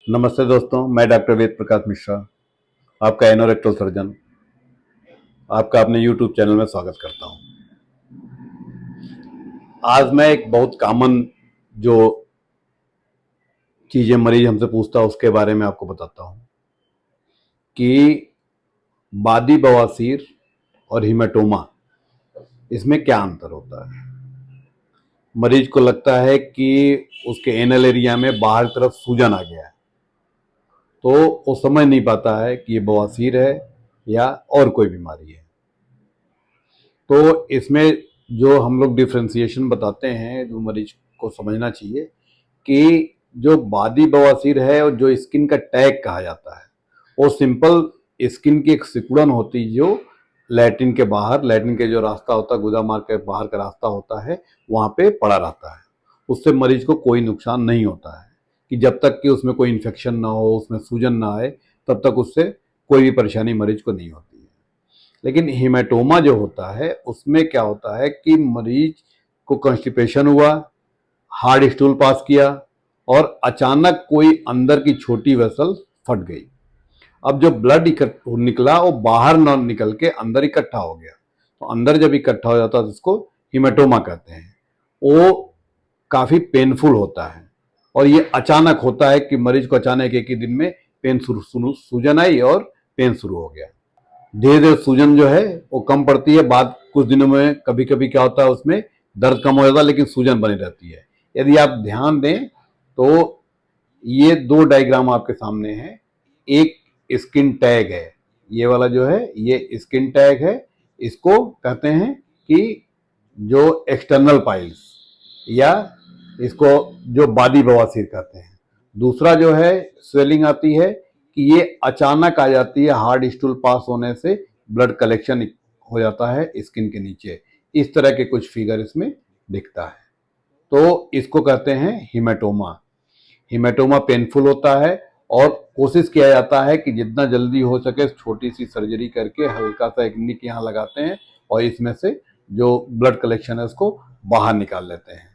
नमस्ते दोस्तों, मैं डॉक्टर वेद प्रकाश मिश्रा, आपका एनोरेक्टल सर्जन, आपका अपने यूट्यूब चैनल में स्वागत करता हूं। आज मैं एक बहुत कॉमन जो चीज़ें मरीज हमसे पूछता है उसके बारे में आपको बताता हूं कि बादी बवासीर और हिमेटोमा, इसमें क्या अंतर होता है। मरीज को लगता है कि उसके एनल एरिया में बाहर तरफ सूजन आ गया है, तो वो समझ नहीं पाता है कि ये बवासीर है या और कोई बीमारी है। तो इसमें जो हम लोग डिफ्रेंसिएशन बताते हैं, जो मरीज को समझना चाहिए कि जो बादी बवासीर है और जो स्किन का टैग कहा जाता है, वो सिंपल स्किन की एक सिकुड़न होती है जो लैट्रिन के बाहर, लैट्रिन के जो रास्ता होता है, गुदा मार्ग के बाहर का रास्ता होता है, वहाँ पे पड़ा रहता है। उससे मरीज को कोई नुकसान नहीं होता है कि जब तक कि उसमें कोई इन्फेक्शन ना हो, उसमें सूजन ना आए, तब तक उससे कोई भी परेशानी मरीज को नहीं होती है। लेकिन हेमाटोमा जो होता है उसमें क्या होता है कि मरीज को कॉन्स्टिपेशन हुआ, हार्ड स्टूल पास किया और अचानक कोई अंदर की छोटी वेसल फट गई। अब जो ब्लड निकला वो बाहर ना निकल के अंदर इकट्ठा हो गया, तो अंदर जब इकट्ठा हो जाता है तो उसको हिमेटोमा कहते हैं। वो काफ़ी पेनफुल होता है और ये अचानक होता है कि मरीज को अचानक एक ही दिन में सूजन आई और पेन शुरू हो गया। धीरे धीरे सूजन जो है वो कम पड़ती है, बाद कुछ दिनों में कभी कभी क्या होता है उसमें दर्द कम हो जाता है, लेकिन सूजन बनी रहती है। यदि आप ध्यान दें तो ये दो डायग्राम आपके सामने है। एक स्किन टैग है, ये वाला जो है ये स्किन टैग है, इसको कहते हैं कि जो एक्सटर्नल पाइल्स, या इसको जो बादी बवासीर कहते हैं। दूसरा जो है स्वेलिंग आती है कि ये अचानक आ जाती है, हार्ड स्टूल पास होने से ब्लड कलेक्शन हो जाता है स्किन के नीचे। इस तरह के कुछ फिगर इसमें दिखता है, तो इसको कहते हैं हिमेटोमा। हिमेटोमा पेनफुल होता है और कोशिश किया जाता है कि जितना जल्दी हो सके छोटी सी सर्जरी करके हल्का सा एक निक यहाँ लगाते हैं और इसमें से जो ब्लड कलेक्शन है उसको बाहर निकाल लेते हैं।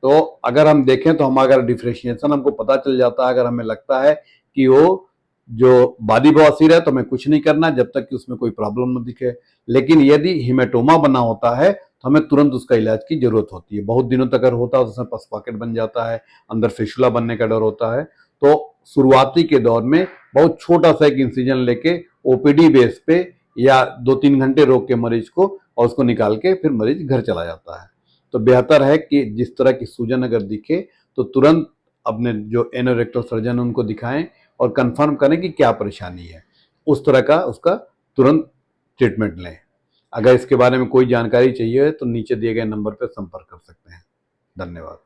तो अगर हम देखें तो हम अगर डिफ्रेंशिएशन हमको पता चल जाता है, अगर हमें लगता है कि वो जो बादी बवासीर है तो हमें कुछ नहीं करना जब तक कि उसमें कोई प्रॉब्लम न दिखे। लेकिन यदि हिमेटोमा बना होता है तो हमें तुरंत उसका इलाज की जरूरत होती है। बहुत दिनों तक अगर होता है तो उसमें पस पॉकेट बन जाता है, अंदर फिशुला बनने का डर होता है। तो शुरुआती के दौर में बहुत छोटा सा एक इंसिजन लेके ओपीडी बेस पे या 2-3 घंटे रोक के मरीज को और उसको निकाल के फिर मरीज घर चला जाता है। तो बेहतर है कि जिस तरह की सूजन अगर दिखे तो तुरंत अपने जो एनोरेक्टल सर्जन है उनको दिखाएं और कंफर्म करें कि क्या परेशानी है, उस तरह का उसका तुरंत ट्रीटमेंट लें। अगर इसके बारे में कोई जानकारी चाहिए तो नीचे दिए गए नंबर पर संपर्क कर सकते हैं। धन्यवाद।